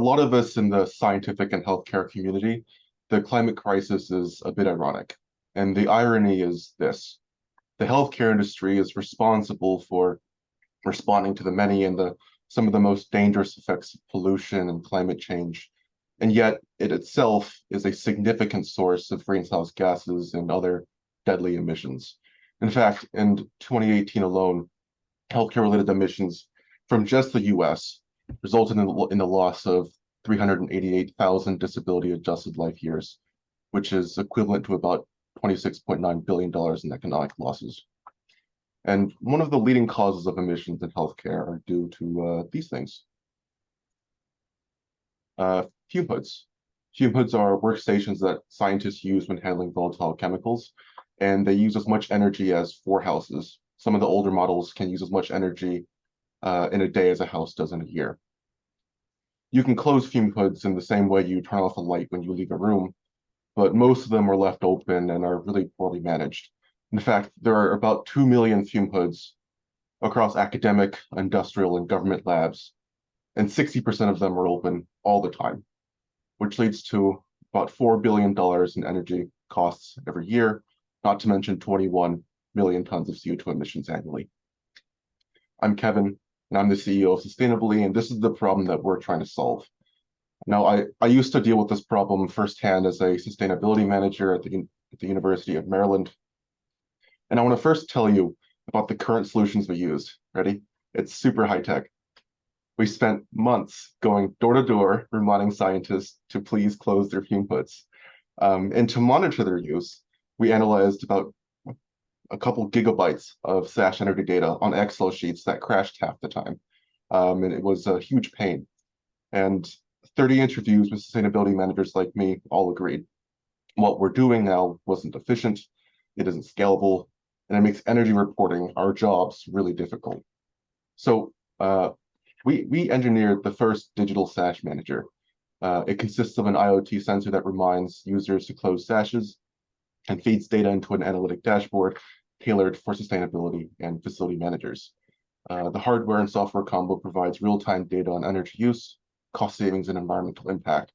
lot of us in the scientific and healthcare community, the climate crisis is a bit ironic. And the irony is this: the healthcare industry is responsible for responding to the many and some of the most dangerous effects of pollution and climate change. And yet it itself is a significant source of greenhouse gases and other deadly emissions. In fact, in 2018 alone, healthcare-related emissions from just the US resulted in the loss of 388,000 disability-adjusted life years, which is equivalent to about $26.9 billion in economic losses. And one of the leading causes of emissions in healthcare are due to these things. Fume hoods. Fume hoods are workstations that scientists use when handling volatile chemicals, and they use as much energy as 4 houses. Some of the older models can use as much energy in a day as a house does in a year. You can close fume hoods in the same way you turn off a light when you leave a room, but most of them are left open and are really poorly managed. In fact, there are about 2 million fume hoods across academic, industrial, and government labs, and 60% of them are open all the time, which leads to about $4 billion in energy costs every year, not to mention 21 million tons of CO2 emissions annually. I'm Kevin, and I'm the CEO of Sustainabli, and this is the problem that we're trying to solve. Now, I used to deal with this problem firsthand as a sustainability manager at the University of Maryland. And I want to first tell you about the current solutions we use. Ready? It's super high tech. We spent months going door to door reminding scientists to please close their fume hoods. And to monitor their use, we analyzed about a couple gigabytes of SASH energy data on Excel sheets that crashed half the time. And it was a huge pain. And 30 interviews with sustainability managers like me all agreed what we're doing now wasn't efficient, it isn't scalable, and it makes energy reporting, our jobs, really difficult. So we engineered the first digital SASH manager. It consists of an IoT sensor that reminds users to close SASHes and feeds data into an analytic dashboard tailored for sustainability and facility managers. The hardware and software combo provides real-time data on energy use, cost savings, and environmental impact.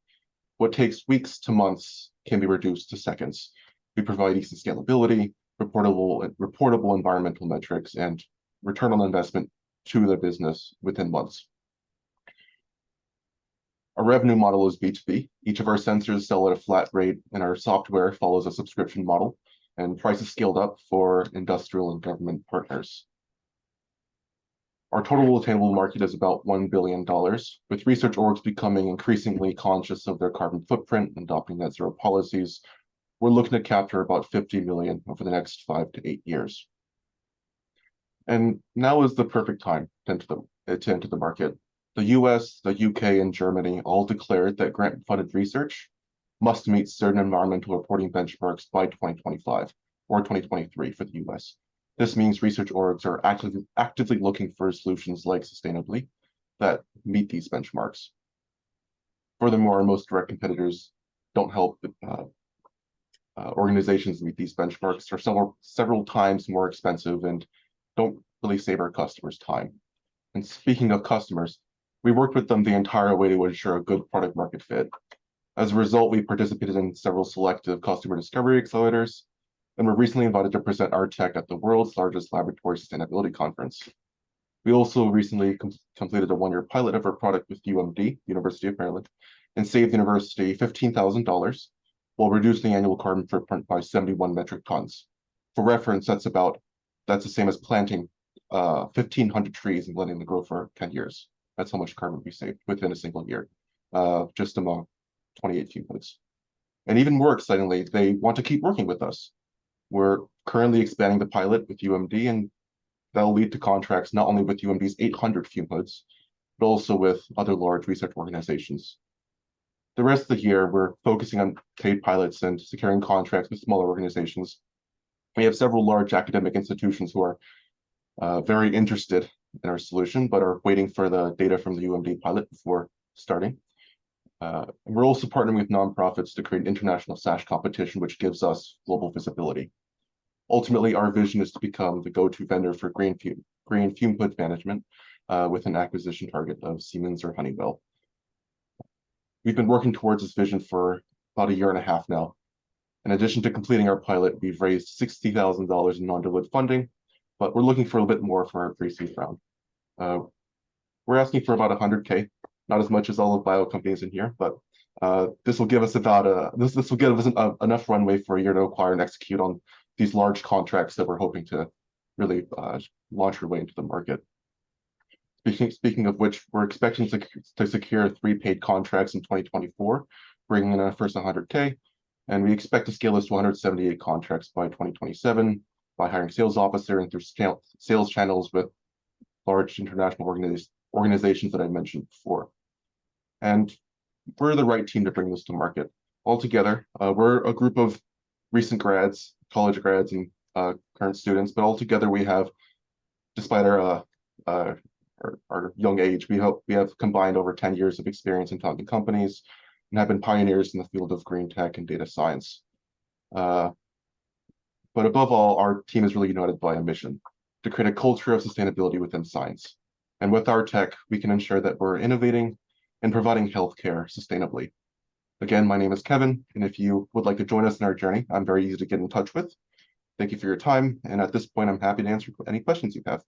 What takes weeks to months can be reduced to seconds. We provide easy scalability, reportable environmental metrics, and return on investment to the business within months. Our revenue model is B2B. Each of our sensors sell at a flat rate, and our software follows a subscription model, and prices scaled up for industrial and government partners. Our total attainable market is about $1 billion, with research orgs becoming increasingly conscious of their carbon footprint and adopting net zero policies. We're looking to capture about 50 million over the next 5 to 8 years. And now is the perfect time to enter the market. The US, the UK, and Germany all declared that grant-funded research must meet certain environmental reporting benchmarks by 2025 or 2023 for the US. This means research orgs are actively looking for solutions like Sustainabli that meet these benchmarks. Furthermore, most direct competitors don't help organizations meet these benchmarks, are several times more expensive and don't really save our customers time. And speaking of customers, we worked with them the entire way to ensure a good product market fit. As a result, we participated in several selective customer discovery accelerators, and were recently invited to present our tech at the world's largest laboratory sustainability conference. We also recently completed a 1-year pilot of our product with UMD, University of Maryland, and saved the university $15,000 while reducing the annual carbon footprint by 71 metric tons. For reference, that's the same as planting 1,500 trees and letting them grow for 10 years. That's how much carbon we saved within a single year, just among 28 fume hoods. And even more excitingly, they want to keep working with us. We're currently expanding the pilot with UMD, and that'll lead to contracts not only with UMD's 800 fume hoods, but also with other large research organizations. The rest of the year, we're focusing on paid pilots and securing contracts with smaller organizations. We have several large academic institutions who are very interested in our solution, but are waiting for the data from the UMD pilot before starting. And we're also partnering with nonprofits to create an international SASH competition, which gives us global visibility. Ultimately, our vision is to become the go-to vendor for green fume hood management with an acquisition target of Siemens or Honeywell. We've been working towards this vision for about a year and a half now. In addition to completing our pilot, we've raised $60,000 in non-dilutive funding, but we're looking for a bit more for our pre-seed round. Uh, we're asking for about 100K, not as much as all of bio companies in here, but this will give us this will give us enough runway for a year to acquire and execute on these large contracts that we're hoping to really launch our way into the market. Speaking of which, we're expecting to secure 3 paid contracts in 2024, bringing in our first 100K, and we expect to scale this to 178 contracts by 2027 by hiring sales officer and through sales channels with large international organizations that I mentioned before. And we're the right team to bring this to market. Altogether, we're a group of recent grads, college grads, and current students, but altogether we have, despite our young age, we have combined over 10 years of experience in founding companies and have been pioneers in the field of green tech and data science. But above all, our team is really united by a mission to create a culture of sustainability within science. And with our tech, we can ensure that we're innovating and providing healthcare sustainably. Again, my name is Kevin, and if you would like to join us in our journey, I'm very easy to get in touch with. Thank you for your time, and at this point, I'm happy to answer any questions you have.